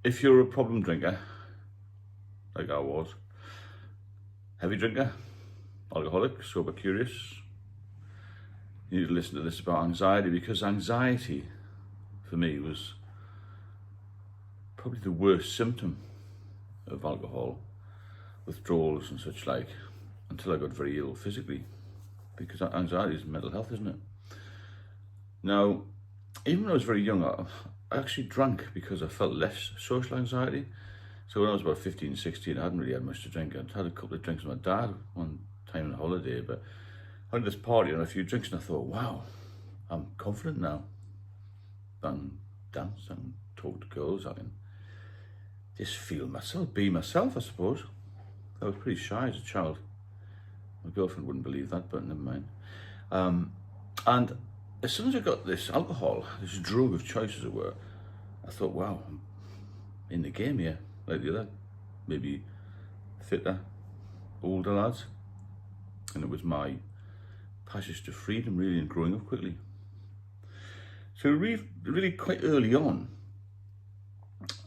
if you're a problem drinker, like I was, heavy drinker, alcoholic, sober curious, you need to listen to this about anxiety, because anxiety for me was probably the worst symptom of alcohol withdrawals and such like, until I got very ill physically, because anxiety is mental health, isn't it? Now, even when I was very young, I actually drank because I felt less social anxiety. So when I was about 15, 16, I hadn't really had much to drink. I'd had a couple of drinks with my dad one time on a holiday, but I went to this party and a few drinks, and I thought, wow, I'm confident now. I can dance, I can talk to girls, I can just feel myself, be myself, I suppose. I was pretty shy as a child. My girlfriend wouldn't believe that, but never mind. And as soon as I got this alcohol, this drug of choice, as it were, I thought, wow, I'm in the game here, like the other, maybe fitter, older lads. And it was my passage to freedom, really, and growing up quickly. So really quite early on,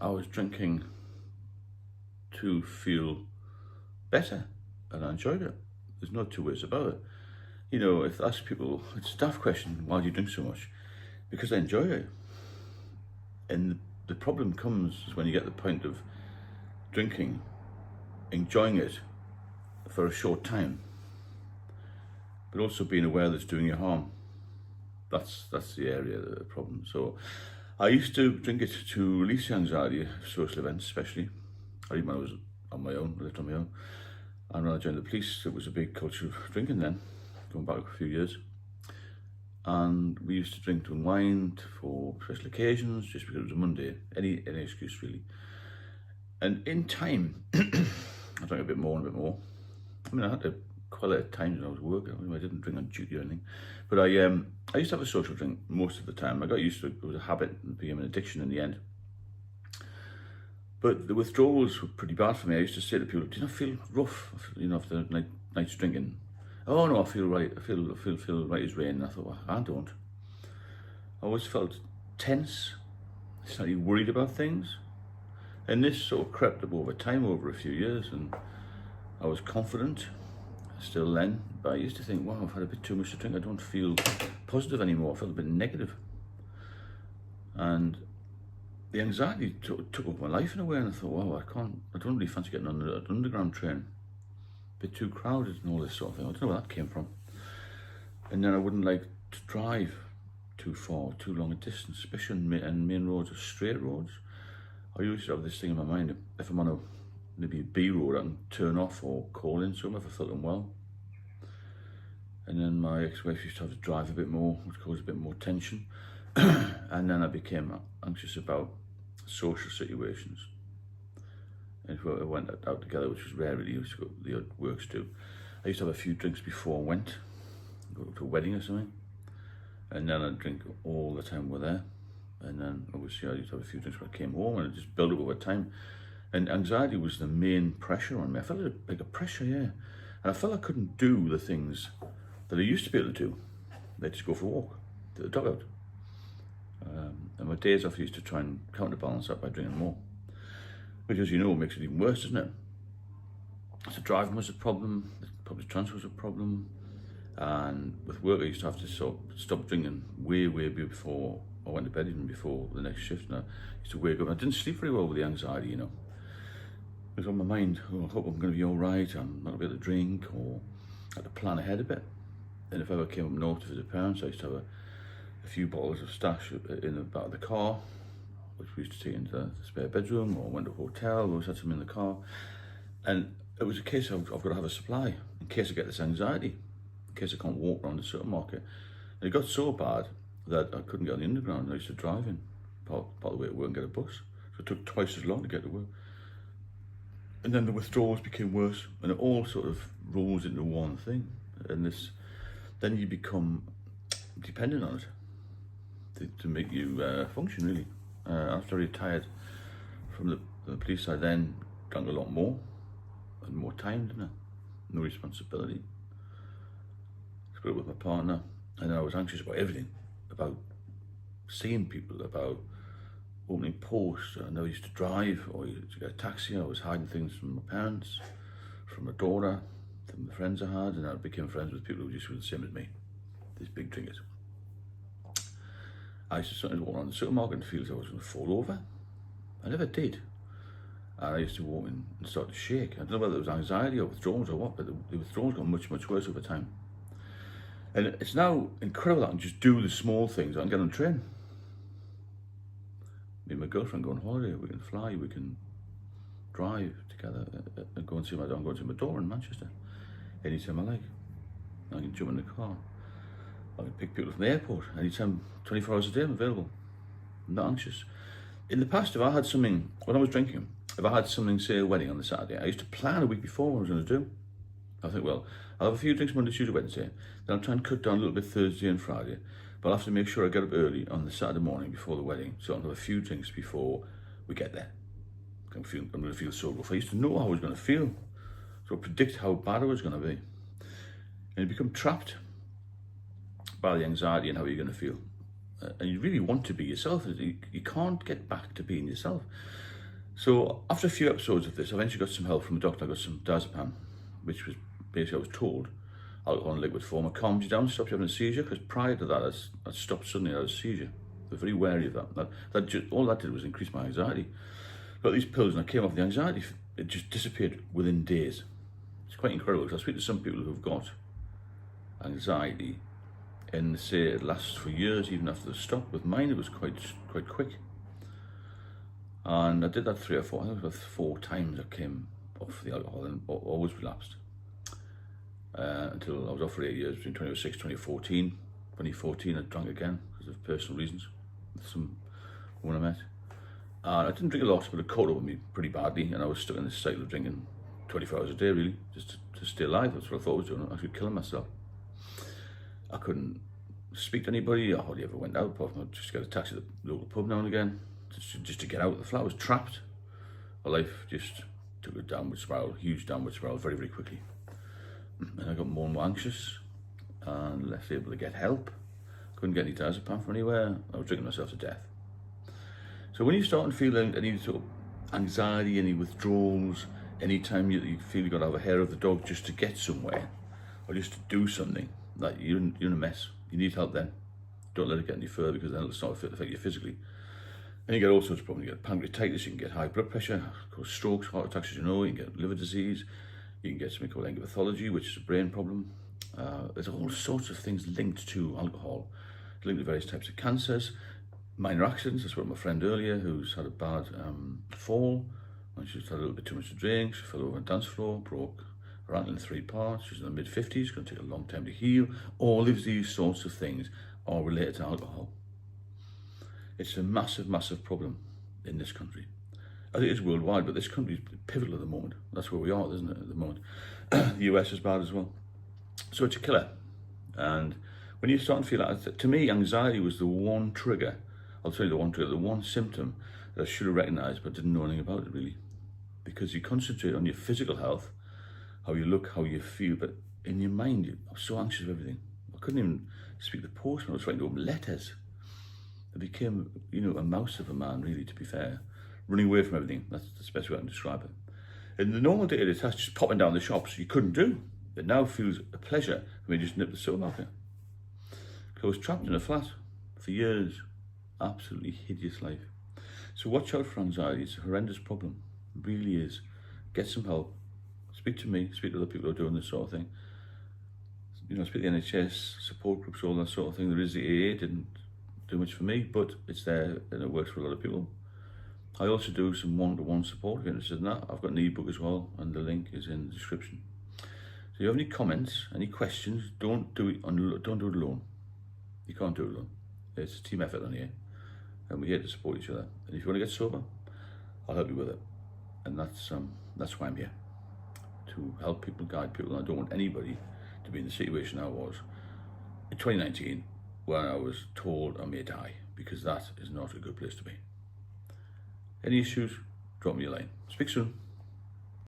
I was drinking to feel better, and I enjoyed it. There's no two ways about it. You know, if I ask people, it's a daft question, why do you drink so much? Because I enjoy it. And the problem comes when you get to the point of drinking, enjoying it for a short time, but also being aware that it's doing you harm. That's the area of the problem. So I used to drink it to release the anxiety of social events, especially. Or even when I was on my own, I lived on my own. And when I joined the police, it was a big culture of drinking then, going back a few years. And we used to drink to unwind for special occasions, just because it was a Monday, any excuse really. And in time, I drank a bit more and a bit more. I mean, I had to quell it at times when I was working. I didn't drink on duty or anything. But I used to have a social drink most of the time. I got used to it. It was a habit and became an addiction in the end. But the withdrawals were pretty bad for me. I used to say to people, do you not feel rough, you know, after nights drinking? Oh no, I feel right. I feel right as rain. And I thought, well, I don't. I always felt tense, slightly worried about things. And this sort of crept up over time, over a few years, and I was confident still then, but I used to think, wow, I've had a bit too much to drink. I don't feel positive anymore. I felt a bit negative. And the anxiety took over my life in a way, and I thought, wow, I don't really fancy getting on an underground train. A bit too crowded and all this sort of thing. I don't know where that came from. And then I wouldn't like to drive too far, too long a distance, especially on main roads or straight roads. I used to have this thing in my mind, if I'm on maybe a B road, I can turn off or call in somewhere if I felt unwell. And then my ex-wife used to have to drive a bit more, which caused a bit more tension. And then I became anxious about social situations. And if we went out together, which was rare really, used to go to the odd works too. I used to have a few drinks before I went, go to a wedding or something. And then I'd drink all the time we're there. And then obviously I used to have a few drinks when I came home, and it just built up over time. And anxiety was the main pressure on me. I felt like a pressure, yeah. And I felt I couldn't do the things that I used to be able to do. Like just go for a walk, to the dugout. And my days off I used to try and counterbalance that by drinking more. Which, as you know, makes it even worse, doesn't it? So driving was a problem, public transport was a problem. And with work I used to have to stop drinking way before I went to bed, even before the next shift. And I used to wake up, and I didn't sleep very well with the anxiety, you know. It was on my mind, oh, I hope I'm going to be all right, I'm not going to be able to drink, or I had to plan ahead a bit. And if I ever came up north to visit parents, I used to have a few bottles of stash in the back of the car, which we used to take into the spare bedroom, or went to a hotel, we always had some in the car. And it was a case of I've got to have a supply, in case I get this anxiety, in case I can't walk around the supermarket. And it got so bad that I couldn't get on the underground, and I used to drive in part of the way to work and get a bus. So it took twice as long to get to work. And then the withdrawals became worse, and it all sort of rolls into one thing. And then you become dependent on it to make you function, really. After I retired from the police, I then drank a lot more, and more time, didn't I? No responsibility. Split with my partner, and then I was anxious about everything, about seeing people, about opening posts. I never used to drive or used to get a taxi. I was hiding things from my parents, from my daughter, from the friends I had, and I became friends with people who just were the same as me, these big drinkers. I used to sometimes walk around the supermarket and feel as I was going to fall over. I never did. And I used to walk in and start to shake. I don't know whether it was anxiety or withdrawals or what, but the withdrawals got much, much worse over time. And it's now incredible that I can just do the small things. I can get on a train. Me and my girlfriend go on holiday, we can fly, we can drive together and go and see my dad. I'm going to see my daughter in Manchester anytime I like. I can jump in the car. I can pick people from the airport anytime, 24 hours a day I'm available. I'm not anxious. In the past, if I had something, when I was drinking, if I had something, say a wedding on the Saturday, I used to plan a week before what I was going to do. I think, well, I'll have a few drinks Monday, Tuesday, Wednesday, then I'll try and cut down a little bit Thursday and Friday, but I'll have to make sure I get up early on the Saturday morning before the wedding, so I'll have a few drinks before we get there. I'm going to feel sober. If I used to know how I was going to feel, so predict how bad I was going to be. And you become trapped by the anxiety and how you're going to feel. And you really want to be yourself. You can't get back to being yourself. So after a few episodes of this, I eventually got some help from a doctor. I got some diazepam, which was basically, I was told, alcohol in liquid form, it calms you down, stops you having a seizure, because prior to that, I stopped suddenly, I had a seizure. I was very wary of that. All that did was increase my anxiety. Got these pills and I came off the anxiety, it just disappeared within days. It's quite incredible, because I speak to some people who've got anxiety and they say it lasts for years even after they stop. With mine, it was quite quick. And I did that 3 or 4, I think it was about 4 times I came off the alcohol and always relapsed. Until I was off for 8 years, between 2006 and 2014. 2014 I drank again because of personal reasons with some woman I met. And I didn't drink a lot, but it caught up with me pretty badly, and I was stuck in this cycle of drinking 24 hours a day, really, just to stay alive. That's what I thought I was doing. I was killing myself. I couldn't speak to anybody. I hardly ever went out, apart from just get a taxi to the local pub now and again, just to get out of the flat. I was trapped. My life just took a downward spiral, huge downward spiral, very, very quickly. And I got more and more anxious and less able to get help. Couldn't get any diazepam from anywhere. I was drinking myself to death. So when you start to feel any sort of anxiety, any withdrawals, anytime you feel you've got to have a hair of the dog just to get somewhere or just to do something, that you're in a mess. You need help then. Don't let it get any further, because then it'll start to affect you physically. And you get all sorts of problems. You get pancreatitis, you can get high blood pressure, cause strokes, heart attacks, as you know, you can get liver disease, you can get something called endopathology, which is a brain problem. There's all sorts of things linked to alcohol, linked to various types of cancers, minor accidents. I spoke to my friend earlier who's had a bad fall, and she's had a little bit too much to drink. She fell over on the dance floor, broke her ankle in 3 parts. She's in the mid-50s, going to take a long time to heal. All of these sorts of things are related to alcohol. It's a massive, massive problem in this country. I think it's worldwide, but this country is pivotal at the moment. That's where we are, isn't it, at the moment? The US is bad as well. So it's a killer. And when you start to feel that, to me, anxiety was the one trigger. I'll tell you the one trigger, the one symptom that I should have recognised, but didn't know anything about it really. Because you concentrate on your physical health, how you look, how you feel, but in your mind, you're so anxious of everything. I couldn't even speak to the postman. I was trying to open letters. I became, a mouse of a man, really, to be fair. Running away from everything. That's the best way I can describe it. In the normal day-to-day tasks, just popping down the shops, you couldn't do. It now feels a pleasure for me to just nip the supermarket. Because I was trapped in a flat for years. Absolutely hideous life. So watch out for anxiety. It's a horrendous problem. It really is. Get some help. Speak to me. Speak to other people who are doing this sort of thing. Speak to the NHS, support groups, all that sort of thing. There is the AA. Didn't do much for me, but it's there and it works for a lot of people. I also do some one-to-one support if you're interested in that. I've got an ebook as well, and the link is in the description. So if you have any comments, any questions, don't do it alone. You can't do it alone. It's a team effort on here, and we're here to support each other. And if you want to get sober, I'll help you with it. And that's why I'm here, to help people, guide people. And I don't want anybody to be in the situation I was in 2019, when I was told I may die, because that is not a good place to be. Any issues, drop me a line. Speak soon.